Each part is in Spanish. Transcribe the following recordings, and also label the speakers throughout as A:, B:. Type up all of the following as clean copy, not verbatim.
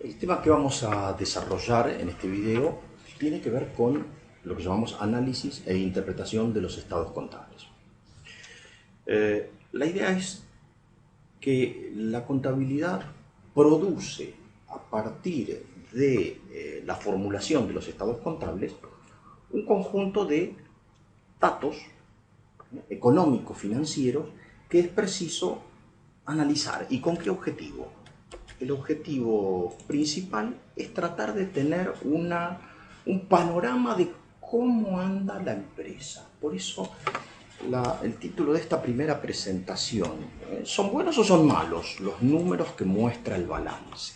A: El tema que vamos a desarrollar en este video tiene que ver con lo que llamamos análisis e interpretación de los estados contables. La idea es que la contabilidad produce a partir de la formulación de los estados contables un conjunto de datos económicos, financieros, que es preciso analizar. ¿Y con qué objetivo? El objetivo principal es tratar de tener un panorama de cómo anda la empresa. Por eso el título de esta primera presentación, ¿son buenos o son malos los números que muestra el balance?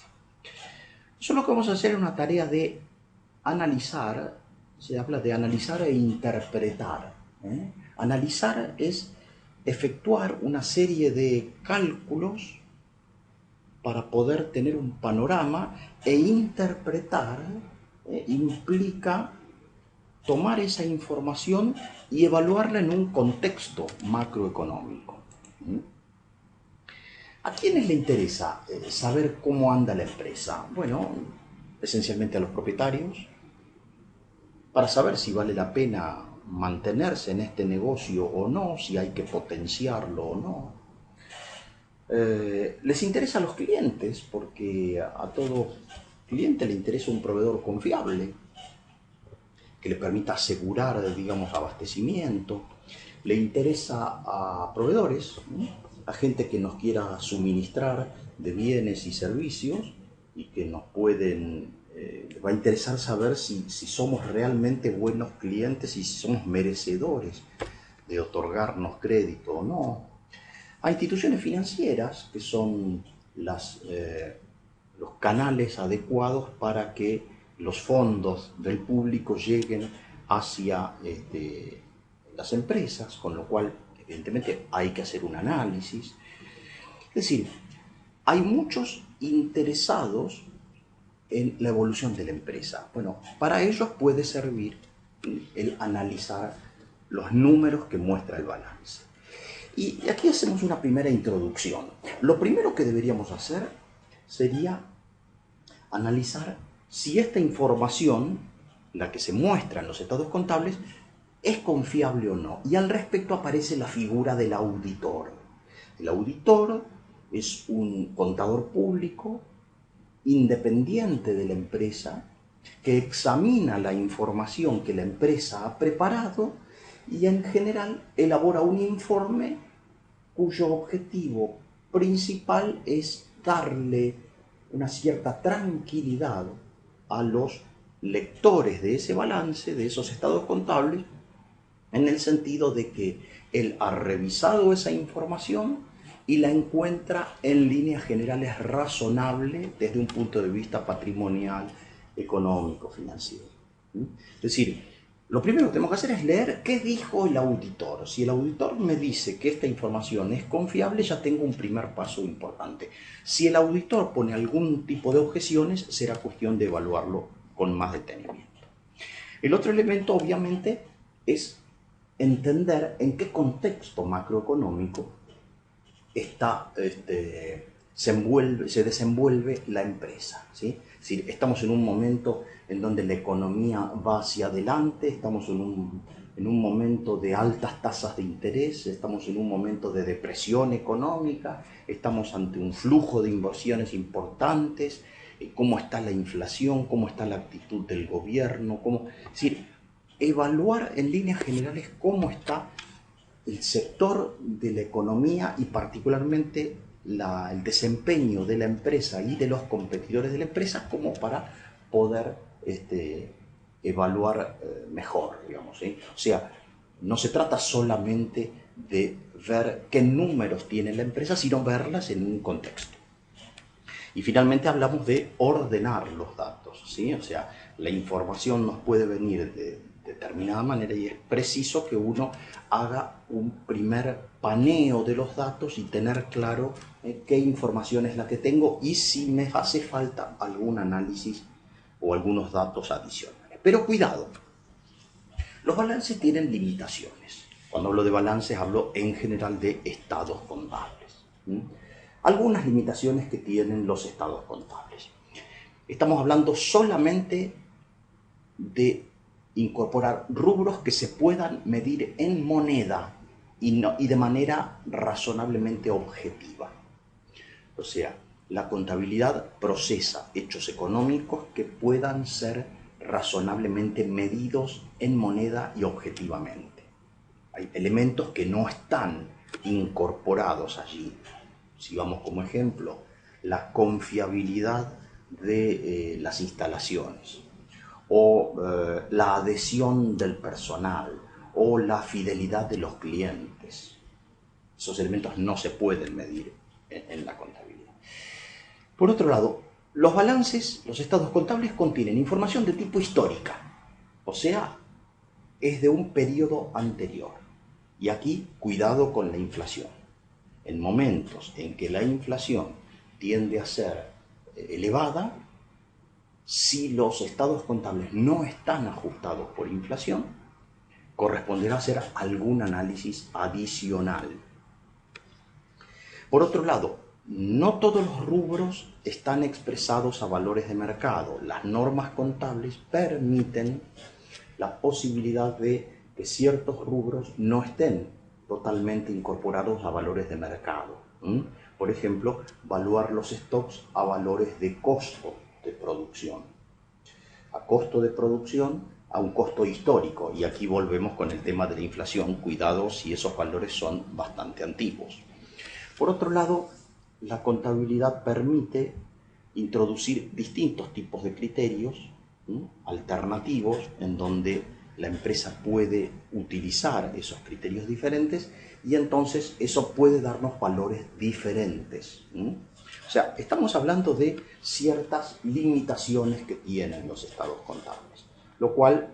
A: Eso es lo que vamos a hacer en una tarea de analizar. Se habla de analizar e interpretar. Analizar es efectuar una serie de cálculos para poder tener un panorama, e interpretar implica tomar esa información y evaluarla en un contexto macroeconómico. ¿A quiénes le interesa saber cómo anda la empresa? Bueno, esencialmente a los propietarios, para saber si vale la pena mantenerse en este negocio o no, si hay que potenciarlo o no. Les interesa a los clientes, porque a todo cliente le interesa un proveedor confiable que le permita asegurar, digamos, abastecimiento. Le interesa a proveedores, a gente que nos quiera suministrar de bienes y servicios y que nos pueden, va a interesar saber si somos realmente buenos clientes y si somos merecedores de otorgarnos crédito o no. A instituciones financieras, que son los canales adecuados para que los fondos del público lleguen hacia las empresas, con lo cual evidentemente hay que hacer un análisis. Es decir, hay muchos interesados en la evolución de la empresa. Bueno, para ellos puede servir el analizar los números que muestra el balance. Y aquí hacemos una primera introducción. Lo primero que deberíamos hacer sería analizar si esta información, la que se muestra en los estados contables, es confiable o no. Y al respecto aparece la figura del auditor. El auditor es un contador público independiente de la empresa que examina la información que la empresa ha preparado y en general elabora un informe cuyo objetivo principal es darle una cierta tranquilidad a los lectores de ese balance, de esos estados contables, en el sentido de que él ha revisado esa información y la encuentra en líneas generales razonable desde un punto de vista patrimonial, económico, financiero. Es decir, lo primero que tenemos que hacer es leer qué dijo el auditor. Si el auditor me dice que esta información es confiable, ya tengo un primer paso importante. Si el auditor pone algún tipo de objeciones, será cuestión de evaluarlo con más detenimiento. El otro elemento, obviamente, es entender en qué contexto macroeconómico se desenvuelve la empresa, ¿sí? Es decir, estamos en un momento en donde la economía va hacia adelante, estamos en un momento de altas tasas de interés, estamos en un momento de depresión económica, estamos ante un flujo de inversiones importantes, cómo está la inflación, cómo está la actitud del gobierno, es decir, evaluar en líneas generales cómo está el sector de la economía y particularmente el desempeño de la empresa y de los competidores de la empresa, como para poder evaluar mejor, digamos, ¿sí? O sea, no se trata solamente de ver qué números tiene la empresa, sino verlas en un contexto. Y finalmente hablamos de ordenar los datos, ¿sí? O sea, la información nos puede venir de determinada manera y es preciso que uno haga un primer paneo de los datos y tener claro qué información es la que tengo y si me hace falta algún análisis o algunos datos adicionales. Pero cuidado, los balances tienen limitaciones. Cuando hablo de balances hablo en general de estados contables. Algunas limitaciones que tienen los estados contables. Estamos hablando solamente de incorporar rubros que se puedan medir en moneda y de manera razonablemente objetiva. O sea, la contabilidad procesa hechos económicos que puedan ser razonablemente medidos en moneda y objetivamente. Hay elementos que no están incorporados allí. Si vamos como ejemplo, la confiabilidad de las instalaciones, o la adhesión del personal, o la fidelidad de los clientes. Esos elementos no se pueden medir en la contabilidad. Por otro lado, los balances, los estados contables contienen información de tipo histórica, o sea, es de un periodo anterior. Y aquí, cuidado con la inflación. En momentos en que la inflación tiende a ser elevada, si los estados contables no están ajustados por inflación, corresponderá hacer algún análisis adicional. Por otro lado, no todos los rubros están expresados a valores de mercado. Las normas contables permiten la posibilidad de que ciertos rubros no estén totalmente incorporados a valores de mercado. Por ejemplo, valuar los stocks a valores de costo de producción. A costo de producción, a un costo histórico. Y aquí volvemos con el tema de la inflación. Cuidado si esos valores son bastante antiguos. Por otro lado, la contabilidad permite introducir distintos tipos de criterios alternativos en donde la empresa puede utilizar esos criterios diferentes y entonces eso puede darnos valores diferentes. O sea, estamos hablando de ciertas limitaciones que tienen los estados contables, lo cual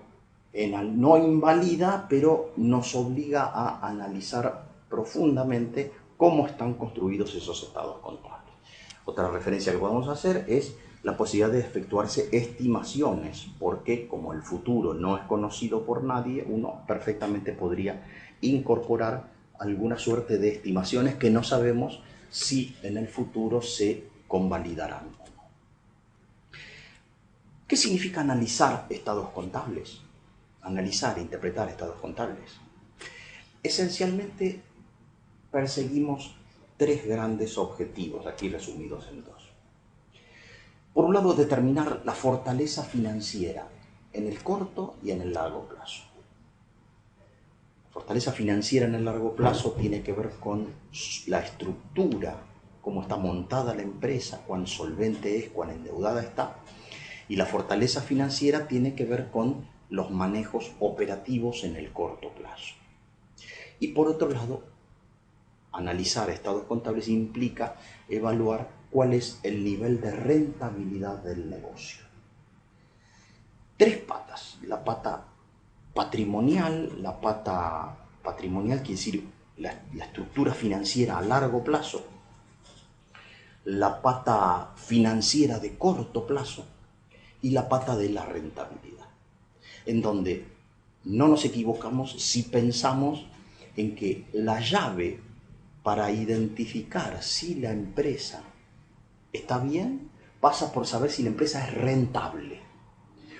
A: no invalida, pero nos obliga a analizar profundamente cómo están construidos esos estados contables. Otra referencia que podemos hacer es la posibilidad de efectuarse estimaciones, porque como el futuro no es conocido por nadie, uno perfectamente podría incorporar alguna suerte de estimaciones que no sabemos si en el futuro se convalidarán o no. ¿Qué significa analizar estados contables? Analizar e interpretar estados contables. Esencialmente perseguimos tres grandes objetivos, aquí resumidos en dos. Por un lado, determinar la fortaleza financiera en el corto y en el largo plazo. La fortaleza financiera en el largo plazo tiene que ver con la estructura, cómo está montada la empresa, cuán solvente es, cuán endeudada está. Y la fortaleza financiera tiene que ver con los manejos operativos en el corto plazo. Y por otro lado, analizar estados contables implica evaluar cuál es el nivel de rentabilidad del negocio. Tres patas. La pata patrimonial, quiere decir la estructura financiera a largo plazo, la pata financiera de corto plazo y la pata de la rentabilidad, en donde no nos equivocamos si pensamos en que la llave para identificar si la empresa está bien pasa por saber si la empresa es rentable.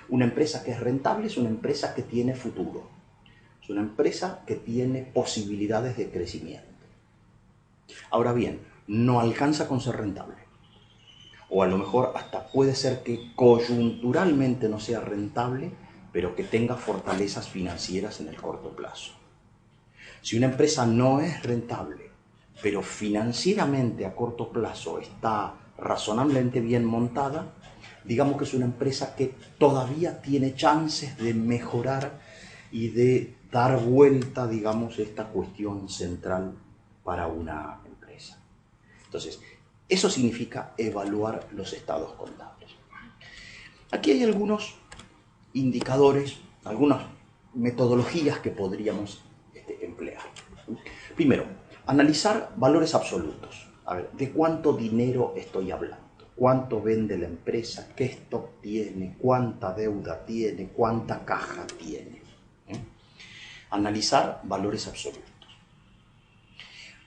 A: Una empresa que es rentable es una empresa que tiene futuro, es una empresa que tiene posibilidades de crecimiento. Ahora bien, no alcanza con ser rentable, o a lo mejor hasta puede ser que coyunturalmente no sea rentable, pero que tenga fortalezas financieras en el corto plazo. Si una empresa no es rentable, pero financieramente a corto plazo está razonablemente bien montada, digamos que es una empresa que todavía tiene chances de mejorar y de dar vuelta, digamos, esta cuestión central para una empresa. Entonces, eso significa evaluar los estados contables. Aquí hay algunos indicadores, algunas metodologías que podríamos emplear. Primero, analizar valores absolutos. A ver, ¿de cuánto dinero estoy hablando? ¿Cuánto vende la empresa? ¿Qué stock tiene? ¿Cuánta deuda tiene? ¿Cuánta caja tiene? Analizar valores absolutos.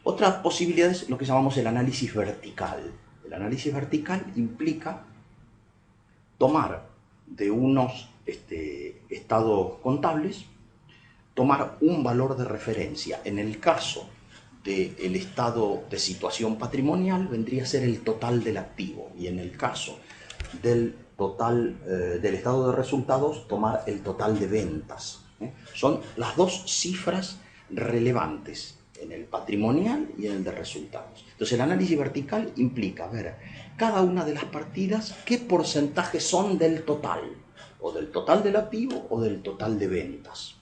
A: Otra posibilidad es lo que llamamos el análisis vertical. El análisis vertical implica tomar de unos estados contables, tomar un valor de referencia. En el caso del estado de situación patrimonial vendría a ser el total del activo, y en el caso del total del estado de resultados, tomar el total de ventas. Son las dos cifras relevantes en el patrimonial y en el de resultados. Entonces el análisis vertical implica ver cada una de las partidas qué porcentaje son del total, o del total del activo o del total de ventas,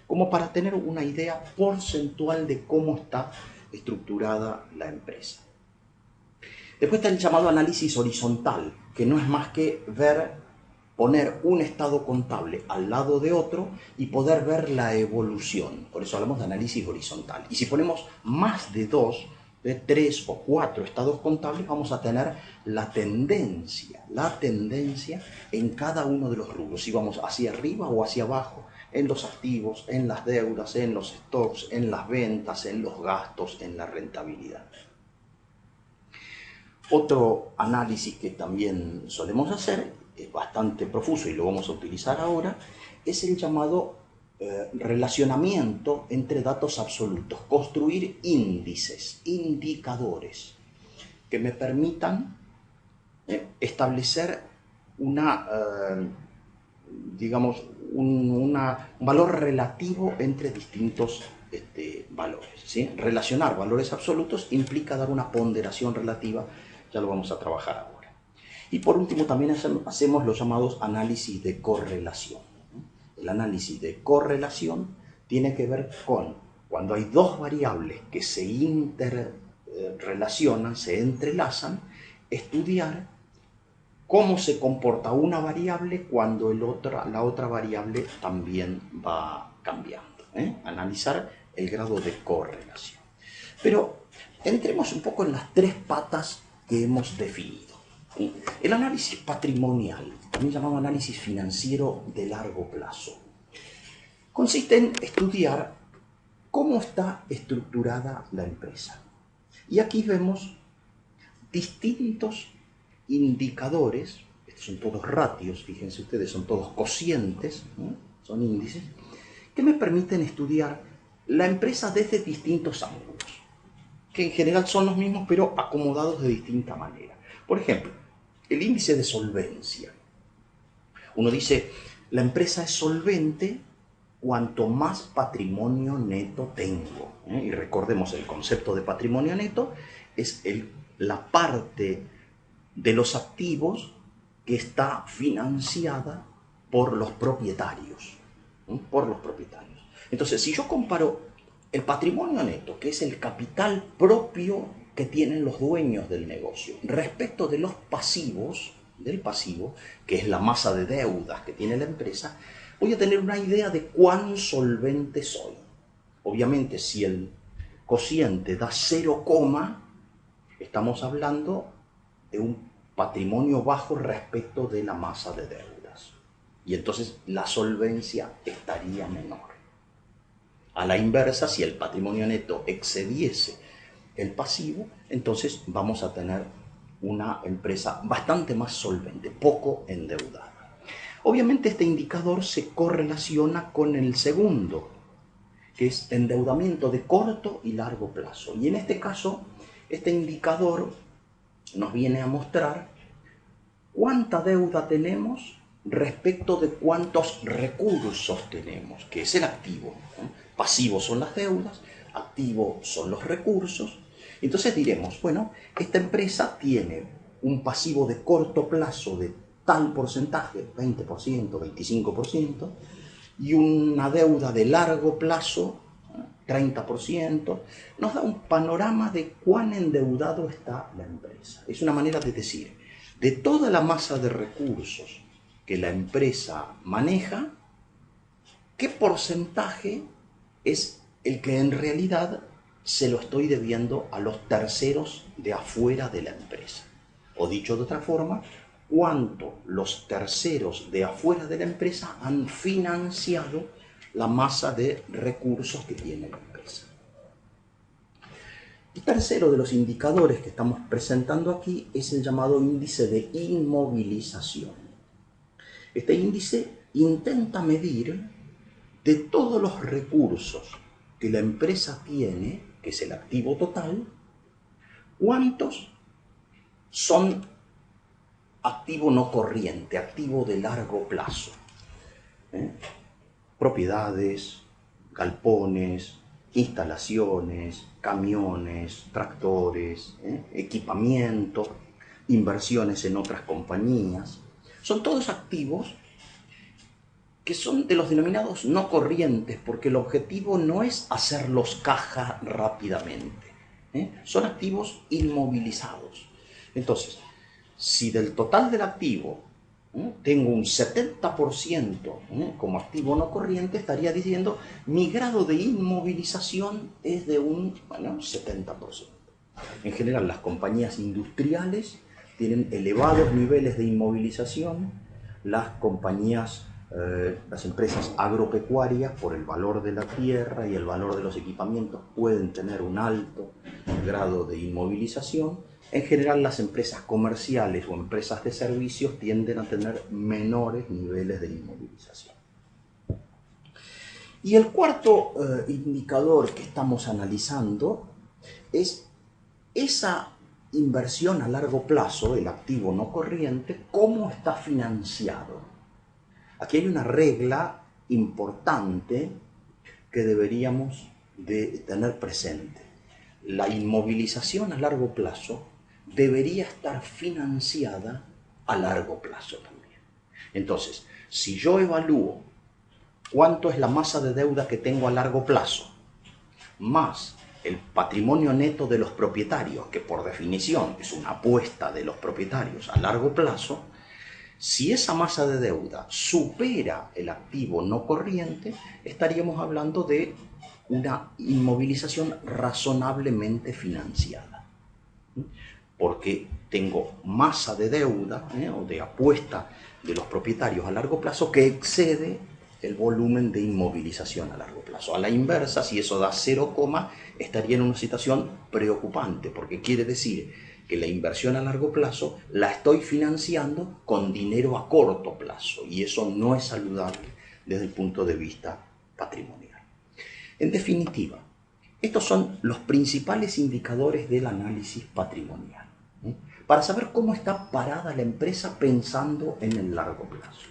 A: como para tener una idea porcentual de cómo está estructurada la empresa. Después está el llamado análisis horizontal, que no es más que poner un estado contable al lado de otro y poder ver la evolución. Por eso hablamos de análisis horizontal. Y si ponemos más de 2, de 3 o 4 estados contables, vamos a tener la tendencia en cada uno de los rubros. Si vamos hacia arriba o hacia abajo, en los activos, en las deudas, en los stocks, en las ventas, en los gastos, en la rentabilidad. Otro análisis que también solemos hacer, es bastante profuso y lo vamos a utilizar ahora, es el llamado relacionamiento entre datos absolutos. Construir índices, indicadores, que me permitan establecer un valor relativo entre distintos valores, ¿sí? Relacionar valores absolutos implica dar una ponderación relativa, ya lo vamos a trabajar ahora. Y por último también hacemos los llamados análisis de correlación. El análisis de correlación tiene que ver con cuando hay dos variables que se interrelacionan, se entrelazan, estudiar cómo se comporta una variable cuando la otra variable también va cambiando. Analizar el grado de correlación. Pero entremos un poco en las tres patas que hemos definido. El análisis patrimonial, también llamado análisis financiero de largo plazo, consiste en estudiar cómo está estructurada la empresa. Y aquí vemos distintos indicadores, estos son todos ratios, fíjense ustedes, son todos cocientes, ¿no? Son índices, que me permiten estudiar la empresa desde distintos ángulos, que en general son los mismos, pero acomodados de distinta manera. Por ejemplo, el índice de solvencia. Uno dice, la empresa es solvente cuanto más patrimonio neto tengo. Y recordemos, el concepto de patrimonio neto es la parte de los activos que está financiada por los propietarios. Por los propietarios. Entonces, si yo comparo el patrimonio neto, que es el capital propio que tienen los dueños del negocio, respecto de los pasivos, del pasivo, que es la masa de deudas que tiene la empresa, voy a tener una idea de cuán solvente soy. Obviamente, si el cociente da 0, estamos hablando de un patrimonio bajo respecto de la masa de deudas. Y entonces la solvencia estaría menor. A la inversa, si el patrimonio neto excediese el pasivo, entonces vamos a tener una empresa bastante más solvente, poco endeudada. Obviamente este indicador se correlaciona con el segundo, que es endeudamiento de corto y largo plazo. Y en este caso, este indicador nos viene a mostrar cuánta deuda tenemos respecto de cuántos recursos tenemos, que es el activo. Pasivos son las deudas, activos son los recursos. Entonces diremos, bueno, esta empresa tiene un pasivo de corto plazo de tal porcentaje, 20%, 25%, y una deuda de largo plazo, 30%, nos da un panorama de cuán endeudado está la empresa. Es una manera de decir, de toda la masa de recursos que la empresa maneja, ¿qué porcentaje es el que en realidad se lo estoy debiendo a los terceros de afuera de la empresa? O dicho de otra forma, ¿cuánto los terceros de afuera de la empresa han financiado la masa de recursos que tiene la empresa? El tercero de los indicadores que estamos presentando aquí es el llamado índice de inmovilización. Este índice intenta medir de todos los recursos que la empresa tiene, que es el activo total, cuántos son activo no corriente, activo de largo plazo. Propiedades, galpones, instalaciones, camiones, tractores, equipamiento, inversiones en otras compañías. Son todos activos que son de los denominados no corrientes, porque el objetivo no es hacerlos caja rápidamente. Son activos inmovilizados. Entonces, si del total del activo tengo un 70% como activo no corriente, estaría diciendo mi grado de inmovilización es de un 70%. En general, las compañías industriales tienen elevados niveles de inmovilización, las compañías, las empresas agropecuarias, por el valor de la tierra y el valor de los equipamientos, pueden tener un alto grado de inmovilización. En general, las empresas comerciales o empresas de servicios tienden a tener menores niveles de inmovilización. Y el cuarto indicador que estamos analizando es esa inversión a largo plazo, el activo no corriente, cómo está financiado. Aquí hay una regla importante que deberíamos de tener presente. La inmovilización a largo plazo debería estar financiada a largo plazo también. Entonces, si yo evalúo cuánto es la masa de deuda que tengo a largo plazo, más el patrimonio neto de los propietarios, que por definición es una apuesta de los propietarios a largo plazo, si esa masa de deuda supera el activo no corriente, estaríamos hablando de una inmovilización razonablemente financiada. Porque tengo masa de deuda o de apuesta de los propietarios a largo plazo que excede el volumen de inmovilización a largo plazo. A la inversa, si eso da 0, estaría en una situación preocupante, porque quiere decir que la inversión a largo plazo la estoy financiando con dinero a corto plazo, y eso no es saludable desde el punto de vista patrimonial. En definitiva, estos son los principales indicadores del análisis patrimonial, para saber cómo está parada la empresa pensando en el largo plazo.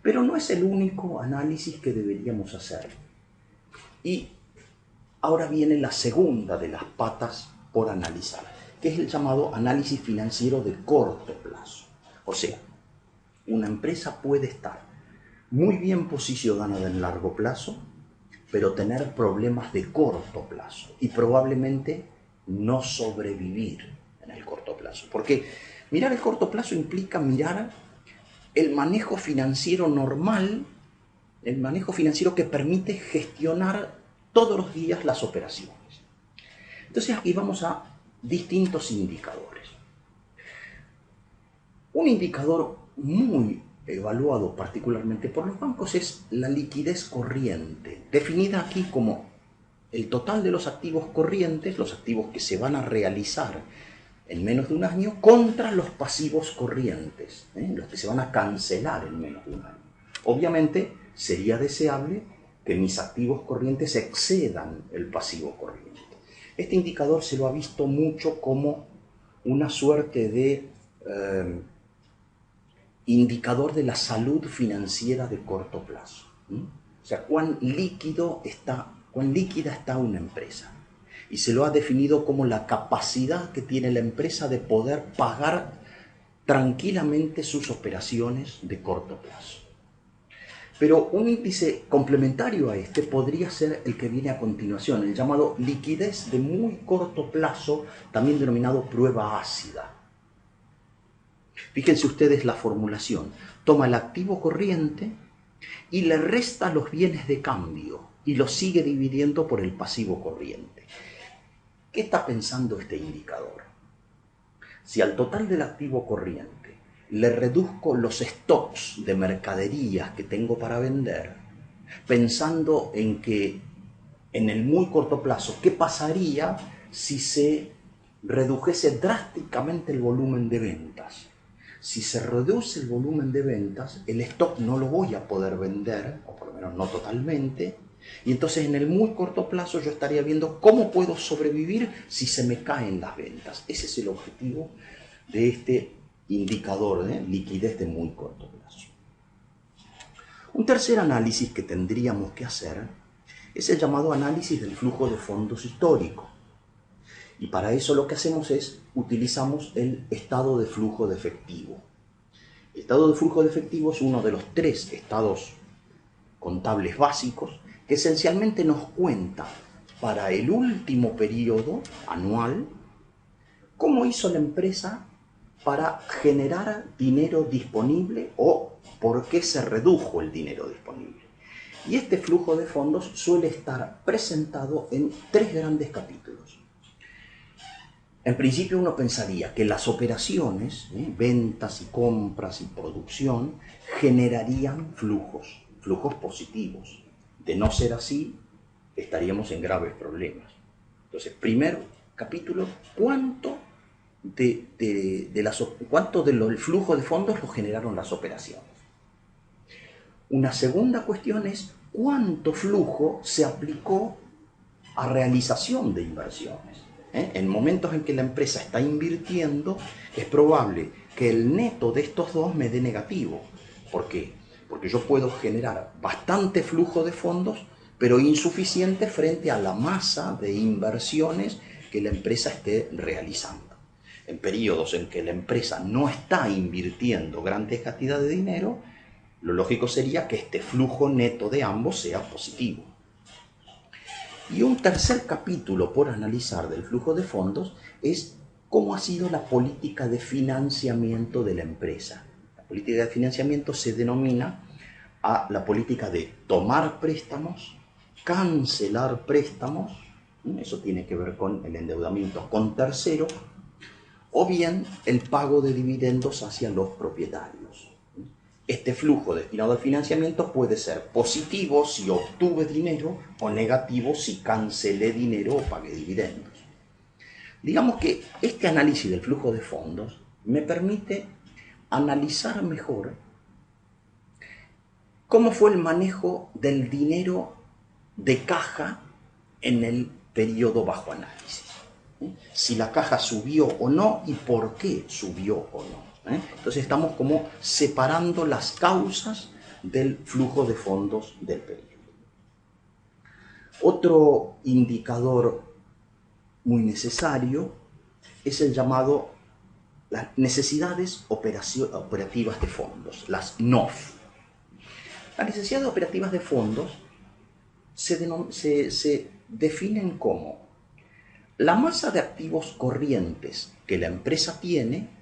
A: Pero no es el único análisis que deberíamos hacer. Y ahora viene la segunda de las patas por analizar, que es el llamado análisis financiero de corto plazo. O sea, una empresa puede estar muy bien posicionada en el largo plazo, pero tener problemas de corto plazo y probablemente no sobrevivir en el corto plazo. Porque mirar el corto plazo implica mirar el manejo financiero normal, el manejo financiero que permite gestionar todos los días las operaciones. Entonces aquí vamos a distintos indicadores. Un indicador muy evaluado particularmente por los bancos es la liquidez corriente, definida aquí como el total de los activos corrientes, los activos que se van a realizar en menos de un año, contra los pasivos corrientes, los que se van a cancelar en menos de un año. Obviamente sería deseable que mis activos corrientes excedan el pasivo corriente. Este indicador se lo ha visto mucho como una suerte de indicador de la salud financiera de corto plazo. O sea, cuán líquida está una empresa. Y se lo ha definido como la capacidad que tiene la empresa de poder pagar tranquilamente sus operaciones de corto plazo. Pero un índice complementario a este podría ser el que viene a continuación, el llamado liquidez de muy corto plazo, también denominado prueba ácida. Fíjense ustedes la formulación. Toma el activo corriente y le resta los bienes de cambio y lo sigue dividiendo por el pasivo corriente. ¿Qué está pensando este indicador? Si al total del activo corriente le reduzco los stocks de mercaderías que tengo para vender, pensando en que en el muy corto plazo, ¿qué pasaría si se redujese drásticamente el volumen de ventas? Si se reduce el volumen de ventas, el stock no lo voy a poder vender, o por lo menos no totalmente, y entonces en el muy corto plazo yo estaría viendo cómo puedo sobrevivir si se me caen las ventas. Ese es el objetivo de este indicador de liquidez de muy corto plazo. Un tercer análisis que tendríamos que hacer es el llamado análisis del flujo de fondos histórico. Y para eso lo que hacemos es, utilizamos el estado de flujo de efectivo. El estado de flujo de efectivo es uno de los 3 estados contables básicos que esencialmente nos cuenta para el último periodo anual cómo hizo la empresa para generar dinero disponible o por qué se redujo el dinero disponible. Y este flujo de fondos suele estar presentado en 3 grandes capítulos. En principio uno pensaría que las operaciones, ventas y compras y producción, generarían flujos positivos. De no ser así, estaríamos en graves problemas. Entonces, primer capítulo, ¿cuánto del flujo de fondos lo generaron las operaciones? Una segunda cuestión es cuánto flujo se aplicó a realización de inversiones. En momentos en que la empresa está invirtiendo, es probable que el neto de estos dos me dé negativo. ¿Por qué? Porque yo puedo generar bastante flujo de fondos, pero insuficiente frente a la masa de inversiones que la empresa esté realizando. En periodos en que la empresa no está invirtiendo grandes cantidades de dinero, lo lógico sería que este flujo neto de ambos sea positivo. Y un tercer capítulo por analizar del flujo de fondos es cómo ha sido la política de financiamiento de la empresa. La política de financiamiento se denomina a la política de tomar préstamos, cancelar préstamos, eso tiene que ver con el endeudamiento con terceros, o bien el pago de dividendos hacia los propietarios. Este flujo destinado al financiamiento puede ser positivo si obtuve dinero o negativo si cancelé dinero o pagué dividendos. Digamos que este análisis del flujo de fondos me permite analizar mejor cómo fue el manejo del dinero de caja en el periodo bajo análisis. Si la caja subió o no y por qué subió o no. Entonces estamos como separando las causas del flujo de fondos del periodo. Otro indicador muy necesario es el llamado las necesidades operativas de fondos, las NOF. Las necesidades operativas de fondos se definen como la masa de activos corrientes que la empresa tiene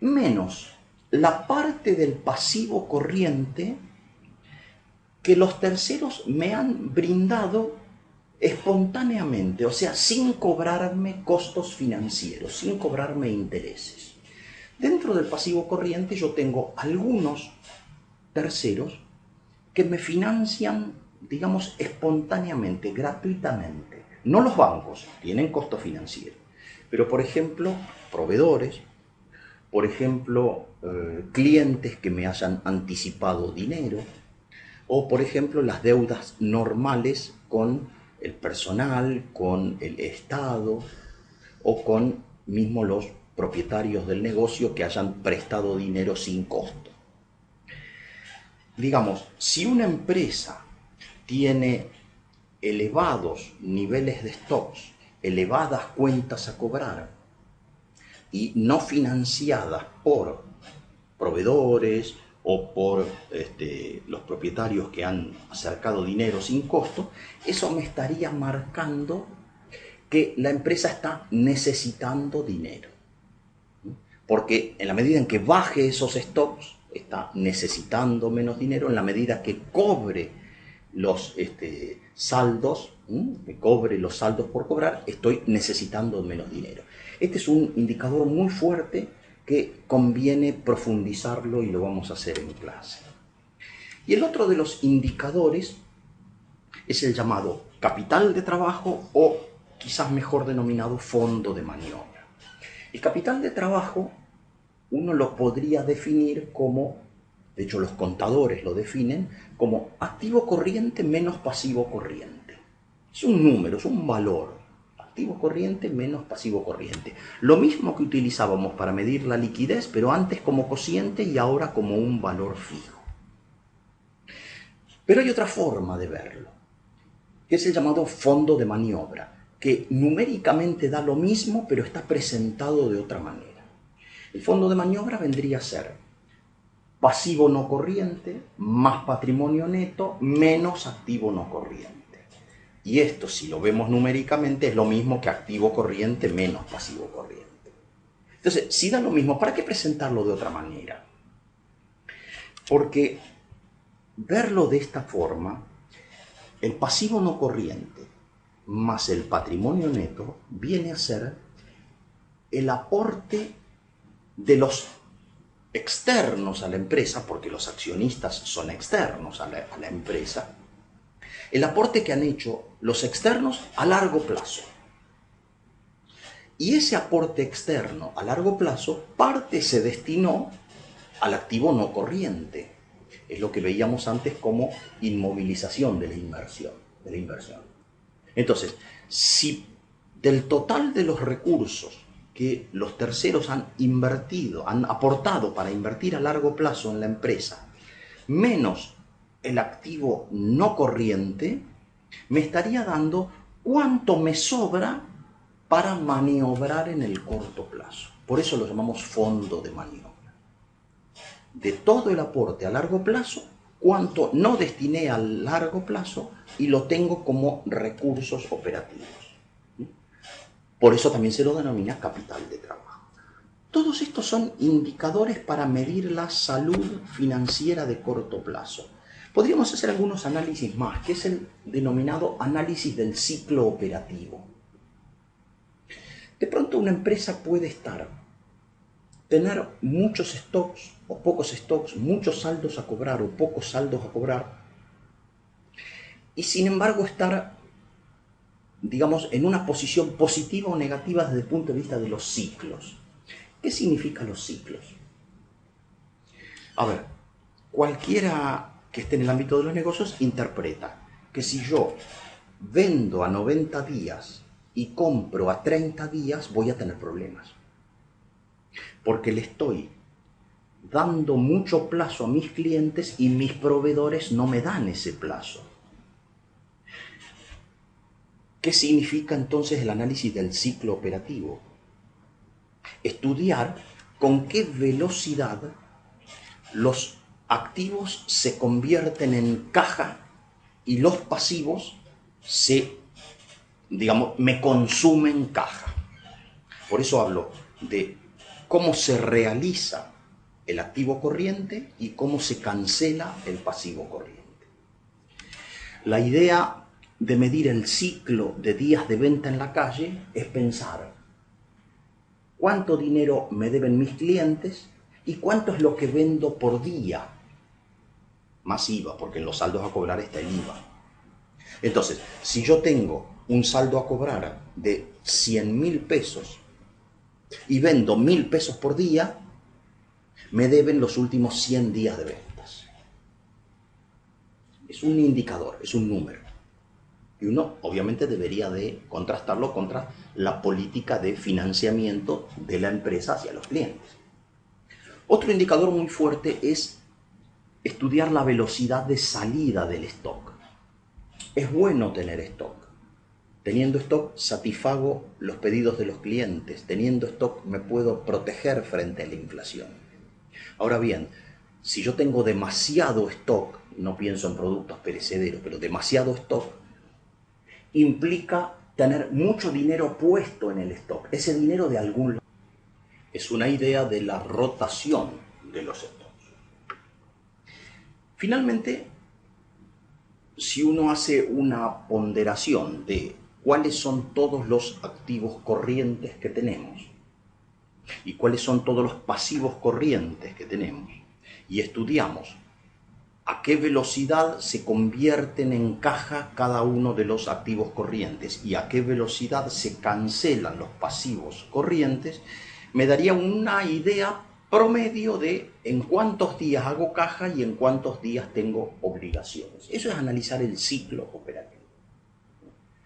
A: menos la parte del pasivo corriente que los terceros me han brindado espontáneamente, o sea, sin cobrarme costos financieros, sin cobrarme intereses. Dentro del pasivo corriente yo tengo algunos terceros que me financian, digamos, espontáneamente, gratuitamente. No los bancos, tienen costo financiero, pero por ejemplo, proveedores, por ejemplo, clientes que me hayan anticipado dinero, o por ejemplo las deudas normales con el personal, con el Estado o con mismo los propietarios del negocio que hayan prestado dinero sin costo. Digamos, si una empresa tiene elevados niveles de stocks, elevadas cuentas a cobrar y no financiadas por proveedores o por los propietarios que han acercado dinero sin costo, eso me estaría marcando que la empresa está necesitando dinero. Porque en la medida en que baje esos stocks, está necesitando menos dinero. En la medida que cobre los saldos, que cobre los saldos por cobrar, estoy necesitando menos dinero. Este es un indicador muy fuerte que conviene profundizarlo y lo vamos a hacer en clase. Y el otro de los indicadores es el llamado capital de trabajo o quizás mejor denominado fondo de maniobra. El capital de trabajo uno lo podría definir como, de hecho los contadores lo definen, como activo corriente menos pasivo corriente. Es un número, es un valor. Activo corriente menos pasivo corriente. Lo mismo que utilizábamos para medir la liquidez, pero antes como cociente y ahora como un valor fijo. Pero hay otra forma de verlo, que es el llamado fondo de maniobra, que numéricamente da lo mismo, pero está presentado de otra manera. El fondo de maniobra vendría a ser pasivo no corriente más patrimonio neto menos activo no corriente. Y esto, si lo vemos numéricamente, es lo mismo que activo corriente menos pasivo corriente. Entonces, si da lo mismo, ¿para qué presentarlo de otra manera? Porque verlo de esta forma, el pasivo no corriente más el patrimonio neto viene a ser el aporte de los externos a la empresa, porque los accionistas son externos a la empresa, el aporte que han hecho los externos a largo plazo. Y ese aporte externo a largo plazo, parte se destinó al activo no corriente. Es lo que veíamos antes como inmovilización de la inversión. Entonces, si del total de los recursos que los terceros han invertido, han aportado para invertir a largo plazo en la empresa, menos el activo no corriente, me estaría dando cuánto me sobra para maniobrar en el corto plazo. Por eso lo llamamos fondo de maniobra. De todo el aporte a largo plazo, cuánto no destiné a largo plazo y lo tengo como recursos operativos. Por eso también se lo denomina capital de trabajo. Todos estos son indicadores para medir la salud financiera de corto plazo. Podríamos hacer algunos análisis más, que es el denominado análisis del ciclo operativo. De pronto una empresa puede tener muchos stocks o pocos stocks, muchos saldos a cobrar o pocos saldos a cobrar, y sin embargo estar, digamos, en una posición positiva o negativa desde el punto de vista de los ciclos. ¿Qué significan los ciclos? A ver, cualquiera que esté en el ámbito de los negocios interpreta que si yo vendo a 90 días y compro a 30 días, voy a tener problemas. Porque le estoy dando mucho plazo a mis clientes y mis proveedores no me dan ese plazo. ¿Qué significa entonces el análisis del ciclo operativo? Estudiar con qué velocidad los activos se convierten en caja y los pasivos me consumen caja. Por eso hablo de cómo se realiza el activo corriente y cómo se cancela el pasivo corriente. La idea de medir el ciclo de días de venta en la calle es pensar cuánto dinero me deben mis clientes y cuánto es lo que vendo por día, más IVA, porque en los saldos a cobrar está el IVA. Entonces, si yo tengo un saldo a cobrar de 100.000 pesos y vendo 1.000 pesos por día, me deben los últimos 100 días de ventas. Es un indicador, es un número. Y uno obviamente debería de contrastarlo contra la política de financiamiento de la empresa hacia los clientes. Otro indicador muy fuerte es estudiar la velocidad de salida del stock. Es bueno tener stock. Teniendo stock satisfago los pedidos de los clientes. Teniendo stock me puedo proteger frente a la inflación. Ahora bien, si yo tengo demasiado stock, no pienso en productos perecederos, pero demasiado stock, implica tener mucho dinero puesto en el stock. Ese dinero de algún lado. Es una idea de la rotación de los stocks. Finalmente, si uno hace una ponderación de cuáles son todos los activos corrientes que tenemos y cuáles son todos los pasivos corrientes que tenemos, y estudiamos a qué velocidad se convierten en caja cada uno de los activos corrientes y a qué velocidad se cancelan los pasivos corrientes, me daría una idea promedio de en cuántos días hago caja y en cuántos días tengo obligaciones. Eso es analizar el ciclo operativo.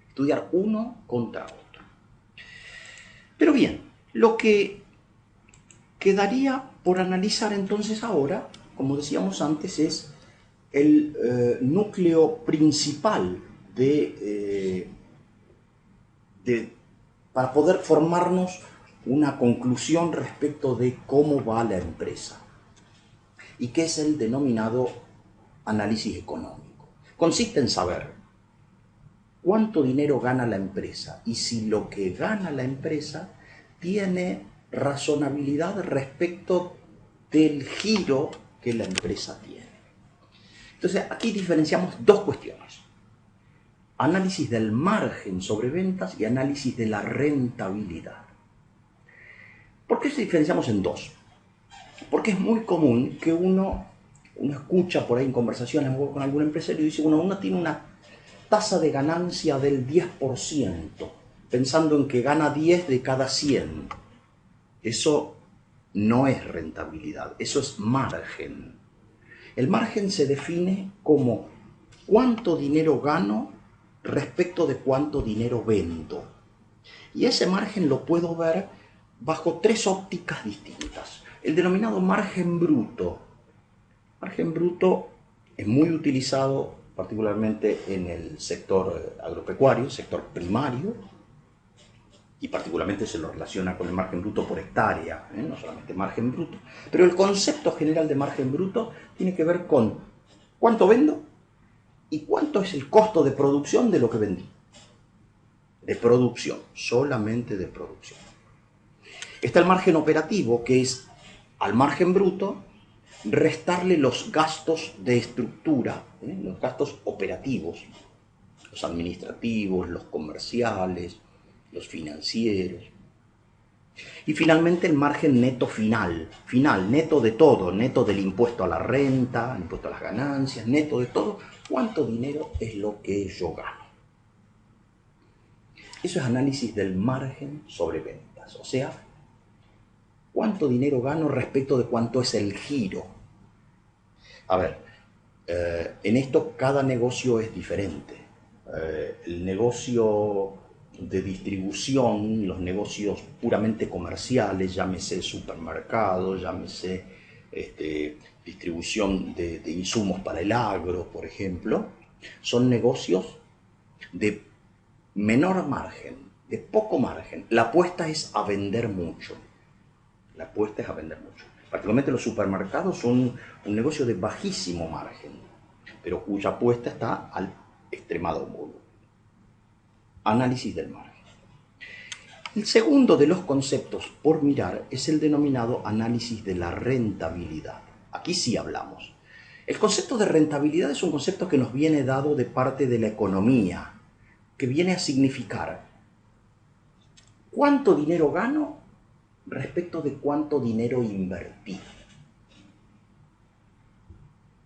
A: Estudiar uno contra otro. Pero bien, lo que quedaría por analizar entonces ahora, como decíamos antes, es el núcleo principal para poder formarnos una conclusión respecto de cómo va la empresa, y que es el denominado análisis económico. Consiste en saber cuánto dinero gana la empresa y si lo que gana la empresa tiene razonabilidad respecto del giro que la empresa tiene. Entonces, aquí diferenciamos dos cuestiones: análisis del margen sobre ventas y análisis de la rentabilidad. ¿Por qué se diferenciamos en dos? Porque es muy común que uno escucha por ahí en conversaciones con algún empresario y dice, bueno, uno tiene una tasa de ganancia del 10%, pensando en que gana 10 de cada 100. Eso no es rentabilidad, eso es margen. El margen se define como cuánto dinero gano respecto de cuánto dinero vendo. Y ese margen lo puedo ver bajo tres ópticas distintas. El denominado margen bruto. Margen bruto es muy utilizado particularmente en el sector agropecuario, sector primario, y particularmente se lo relaciona con el margen bruto por hectárea, no solamente margen bruto. Pero el concepto general de margen bruto tiene que ver con cuánto vendo y cuánto es el costo de producción de lo que vendí. De producción, solamente de producción. Está el margen operativo, que es al margen bruto restarle los gastos de estructura, los gastos operativos, los administrativos, los comerciales, los financieros. Y finalmente el margen neto final, neto de todo, neto del impuesto a la renta, el impuesto a las ganancias, neto de todo, cuánto dinero es lo que yo gano. Eso es análisis del margen sobre ventas, o sea, cuánto dinero gano respecto de cuánto es el giro. A ver, en esto cada negocio es diferente. El negocio de distribución, los negocios puramente comerciales, llámese supermercado, llámese distribución de insumos para el agro, por ejemplo, son negocios de menor margen, de poco margen. La apuesta es a vender mucho. Particularmente los supermercados son un negocio de bajísimo margen, pero cuya apuesta está al extremado modo. Análisis del margen. El segundo de los conceptos por mirar es el denominado análisis de la rentabilidad. Aquí sí hablamos. El concepto de rentabilidad es un concepto que nos viene dado de parte de la economía, que viene a significar cuánto dinero gano respecto de cuánto dinero invertí.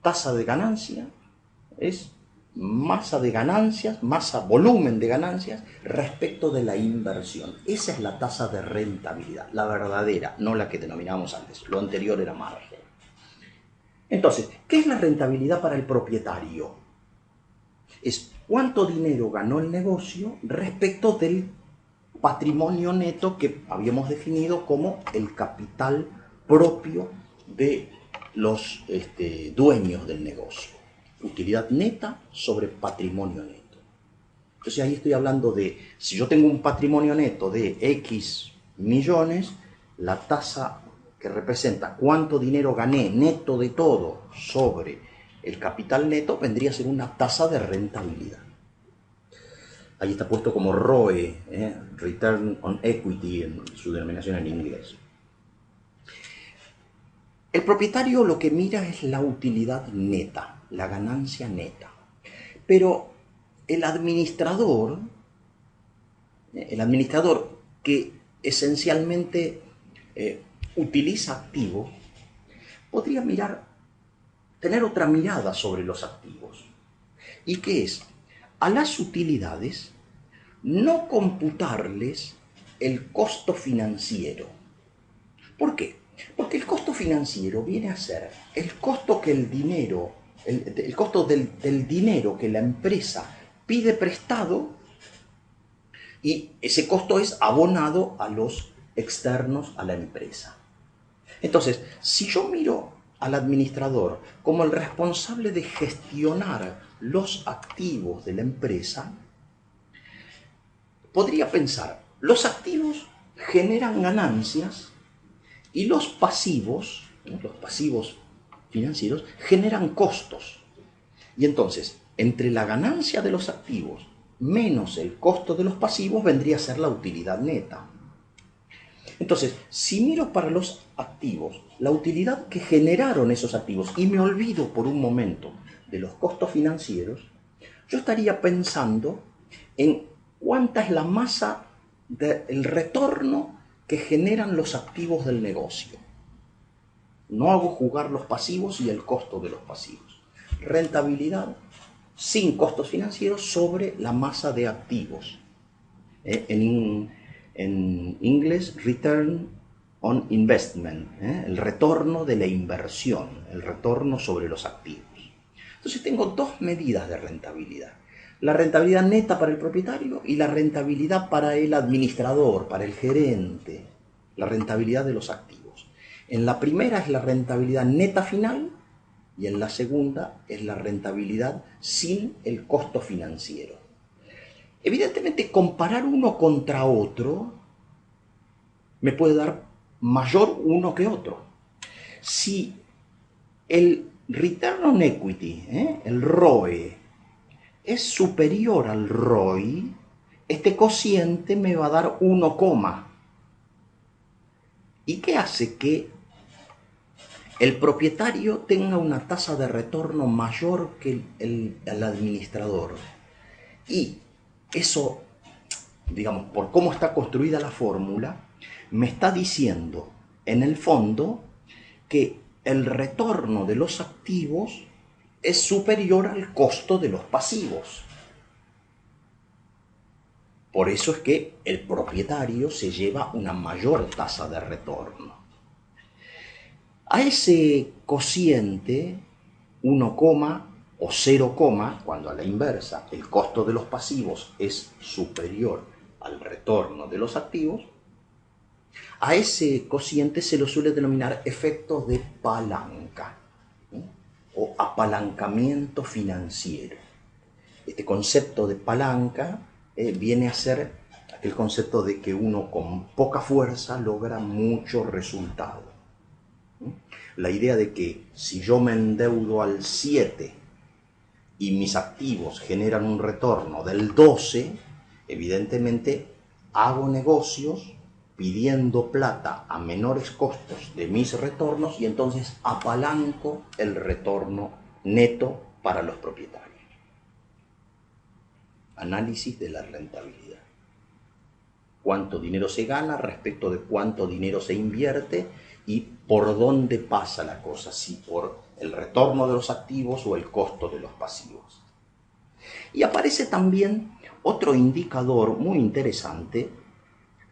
A: Tasa de ganancia es masa de ganancias, volumen de ganancias respecto de la inversión. Esa es la tasa de rentabilidad, la verdadera, no la que denominábamos antes. Lo anterior era margen. Entonces, ¿qué es la rentabilidad para el propietario? Es cuánto dinero ganó el negocio respecto del patrimonio neto que habíamos definido como el capital propio de los dueños del negocio. Utilidad neta sobre patrimonio neto. Entonces ahí estoy hablando de, si yo tengo un patrimonio neto de X millones, la tasa que representa cuánto dinero gané neto de todo sobre el capital neto vendría a ser una tasa de rentabilidad. Ahí está puesto como ROE, Return on Equity, en su denominación en inglés. El propietario lo que mira es la utilidad neta, la ganancia neta. Pero el administrador que esencialmente utiliza activos, podría tener otra mirada sobre los activos. ¿Y qué es? A las utilidades no computarles el costo financiero. ¿Por qué? Porque el costo financiero viene a ser el costo que el dinero, el costo del dinero que la empresa pide prestado, y ese costo es abonado a los externos a la empresa. Entonces, si yo miro al administrador como el responsable de gestionar los activos de la empresa, podría pensar, los activos generan ganancias y los pasivos financieros, generan costos. Y entonces, entre la ganancia de los activos menos el costo de los pasivos vendría a ser la utilidad neta. Entonces, si miro para los activos, la utilidad que generaron esos activos, y me olvido por un momento de los costos financieros, yo estaría pensando en cuánta es la masa del retorno que generan los activos del negocio. No hago jugar los pasivos y el costo de los pasivos. Rentabilidad sin costos financieros sobre la masa de activos. En inglés, return on investment, el retorno de la inversión, el retorno sobre los activos. Entonces tengo dos medidas de rentabilidad. La rentabilidad neta para el propietario y la rentabilidad para el administrador, para el gerente, la rentabilidad de los activos. En la primera es la rentabilidad neta final y en la segunda es la rentabilidad sin el costo financiero. Evidentemente, comparar uno contra otro me puede dar mayor uno que otro. Si el return on equity, el ROE, es superior al ROI, este cociente me va a dar 1, ¿y qué hace que el propietario tenga una tasa de retorno mayor que el administrador? Y eso, digamos, por cómo está construida la fórmula, me está diciendo, en el fondo, que el retorno de los activos es superior al costo de los pasivos. Por eso es que el propietario se lleva una mayor tasa de retorno. A ese cociente 1, o 0, cuando a la inversa el costo de los pasivos es superior al retorno de los activos, a ese cociente se lo suele denominar efectos de palanca, o apalancamiento financiero. Este concepto de palanca viene a ser el concepto de que uno con poca fuerza logra mucho resultado. La idea de que si yo me endeudo al 7 y mis activos generan un retorno del 12, evidentemente hago negocios pidiendo plata a menores costos de mis retornos y entonces apalanco el retorno neto para los propietarios. Análisis de la rentabilidad. Cuánto dinero se gana respecto de cuánto dinero se invierte y por dónde pasa la cosa, si por el retorno de los activos o el costo de los pasivos. Y aparece también otro indicador muy interesante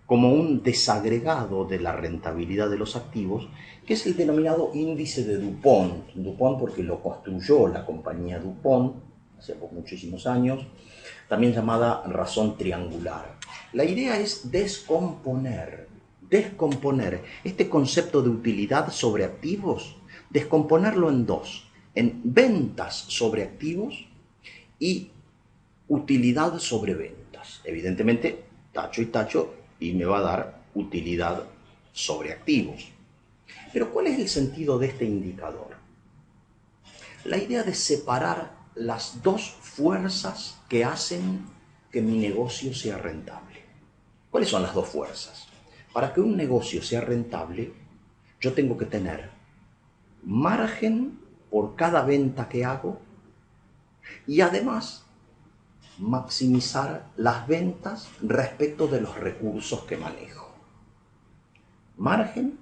A: como un desagregado de la rentabilidad de los activos, que es el denominado índice de DuPont. DuPont porque lo construyó la compañía DuPont hace muchísimos años, también llamada razón triangular. La idea es descomponer este concepto de utilidad sobre activos, descomponerlo en dos, en ventas sobre activos y utilidad sobre ventas. Evidentemente, tacho y tacho, y me va a dar utilidad sobre activos. Pero ¿cuál es el sentido de este indicador? La idea de separar las dos fuerzas que hacen que mi negocio sea rentable. ¿Cuáles son las dos fuerzas? Para que un negocio sea rentable, yo tengo que tener margen por cada venta que hago y además maximizar las ventas respecto de los recursos que manejo. Margen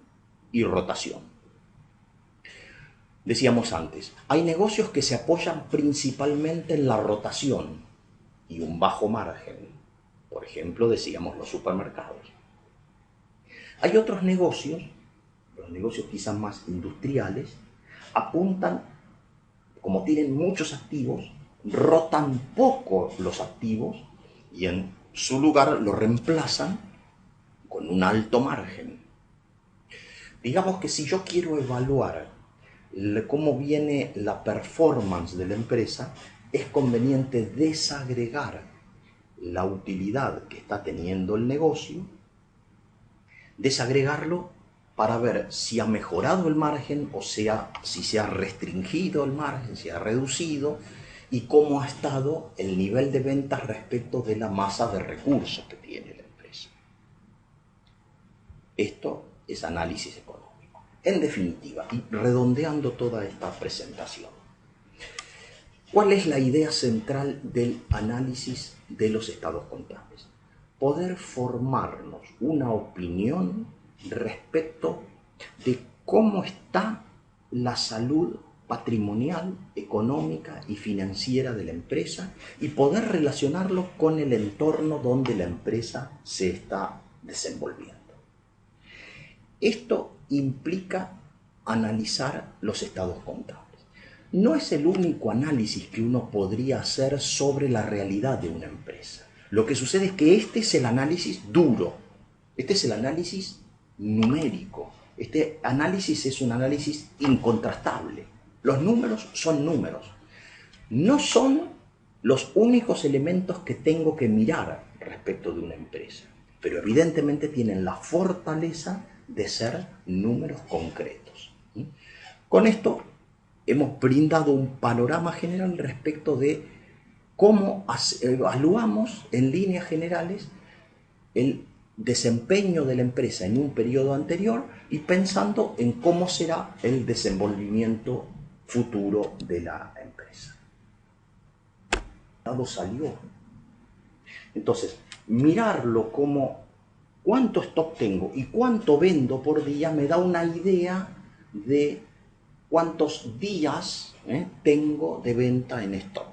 A: y rotación. Decíamos antes, hay negocios que se apoyan principalmente en la rotación y un bajo margen. Por ejemplo, decíamos los supermercados. Hay otros negocios, los negocios quizás más industriales, apuntan, como tienen muchos activos, rotan poco los activos y en su lugar lo reemplazan con un alto margen. Digamos que si yo quiero evaluar cómo viene la performance de la empresa, es conveniente desagregar la utilidad que está teniendo el negocio, desagregarlo para ver si ha mejorado el margen o sea, si se ha restringido el margen, si ha reducido y cómo ha estado el nivel de ventas respecto de la masa de recursos que tiene la empresa. Esto es análisis económico. En definitiva, y redondeando toda esta presentación, ¿cuál es la idea central del análisis de los estados contables? Poder formarnos una opinión respecto de cómo está la salud patrimonial, económica y financiera de la empresa y poder relacionarlo con el entorno donde la empresa se está desenvolviendo. Esto implica analizar los estados contables. No es el único análisis que uno podría hacer sobre la realidad de una empresa. Lo que sucede es que este es el análisis duro, este es el análisis numérico, este análisis es un análisis incontrastable. Los números son números, no son los únicos elementos que tengo que mirar respecto de una empresa, pero evidentemente tienen la fortaleza de ser números concretos. Con esto hemos brindado un panorama general respecto de cómo evaluamos en líneas generales el desempeño de la empresa en un periodo anterior y pensando en cómo será el desenvolvimiento futuro de la empresa. Salió. Entonces, mirarlo como cuánto stock tengo y cuánto vendo por día me da una idea de cuántos días tengo de venta en stock.